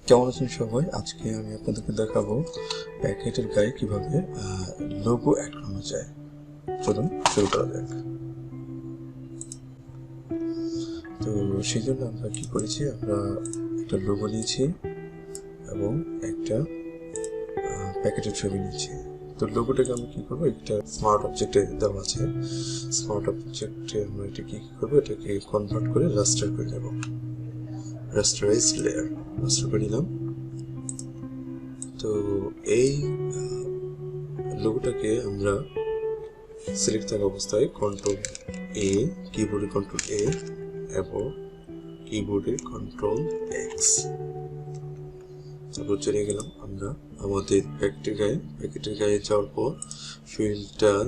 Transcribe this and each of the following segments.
কেমন আছেন সবাই? আজকে আমি আপনাদেরকে দেখাবো প্যাকেটের গায়ে কিভাবে লোগো অ্যাড করানো যায়। চলুন শুরু করা যাক। তো সেই জন্য আমরা কি করেছি, আমরা একটা লোগো নিয়েছি এবং একটা প্যাকেটের ছবি নিয়েছি। তো লোগোটাকে আমরা কি করবো, একটা স্মার্ট অবজেক্টে দেওয়া আছে। স্মার্ট অবজেক্টে আমরা এটা কি করবো, এটাকে কনভার্ট করে রাস্টার করে নেব। রাস্টারাইজ লেয়ার রাস্টার করে নিলাম। তো এই লোগোটাকে আমরা সিলেক্ট থাকা অবস্থায় কন্ট্রোল এ, কিবোর্ডে কন্ট্রোল এ এবং কিবোর্ডে কন্ট্রোল এক্স, তারপর চলে গেলাম আমরা আমাদের প্যাকেটের গায়ে যাওয়ার পর ফিল্টার,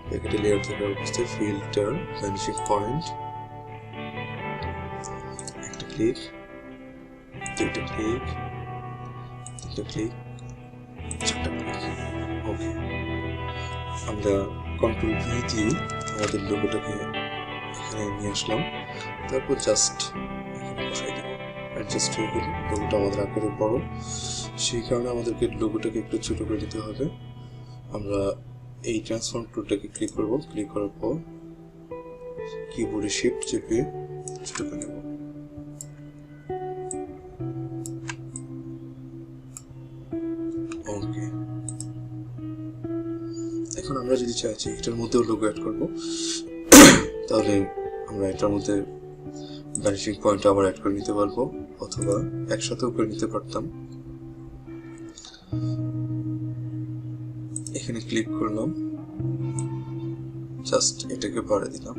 প্যাকেটের লেয়ার থাকা অবস্থায় ফিল্টার, ভ্যানিশিং পয়েন্ট, একটা ক্লিক, দুইটা ক্লিক, তিনটা ক্লিক, চারটা ক্লিক। ওকে, আমরা কন্ট্রোল ভি দিয়ে আমাদের লোগোটাকে এখানে নিয়ে আসলাম। তারপর জাস্ট এখানে বসাই দেব, অ্যাডজাস্ট হয়ে গেল। লোগোটা আমাদের আকারে বড়, সেই কারণে আমাদেরকে লোগোটাকে একটু ছোট করে দিতে হবে। আমরা এই ট্রান্সফর্ম টুলটাকে ক্লিক করব, ক্লিক করার পর কিবোর্ডে শিফট চেপে ছোট করে নেব। ওকে, এখন আমরা যদি চাইছি এটার মধ্যেও লোগো অ্যাড করব, তাহলে আমরা এটার মধ্যে ভ্যানিশিং পয়েন্ট আবার অ্যাড করে নিতে পারবো, অথবা একসাথেও করে নিতে পারতাম। এখানে ক্লিক করলাম, জাস্ট এটাকে বাড়িয়ে দিলাম।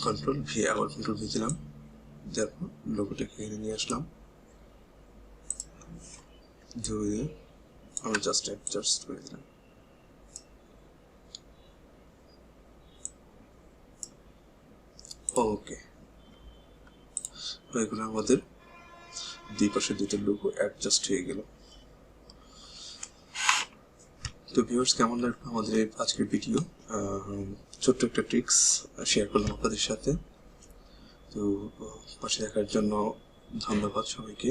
কন্ট্রোল ভি, আবার কন্ট্রোল ভি দিলাম, তারপর লোগোটাকে এখানে নিয়ে আসলাম, ধুয়ে আমরা জাস্ট অ্যাডজাস্ট করে দিলাম। ওকে, এগুলো আমাদের দুই পাশে দুটো লোগো অ্যাডজাস্ট হয়ে গেল। তো ভিউয়ার্স, কেমন লাগলো আমাদের আজকের ভিডিও? ছোট্ট একটা ট্রিক্স শেয়ার করলাম আপনাদের সাথে। তো পাশে দেখার জন্য ধন্যবাদ সবাইকে।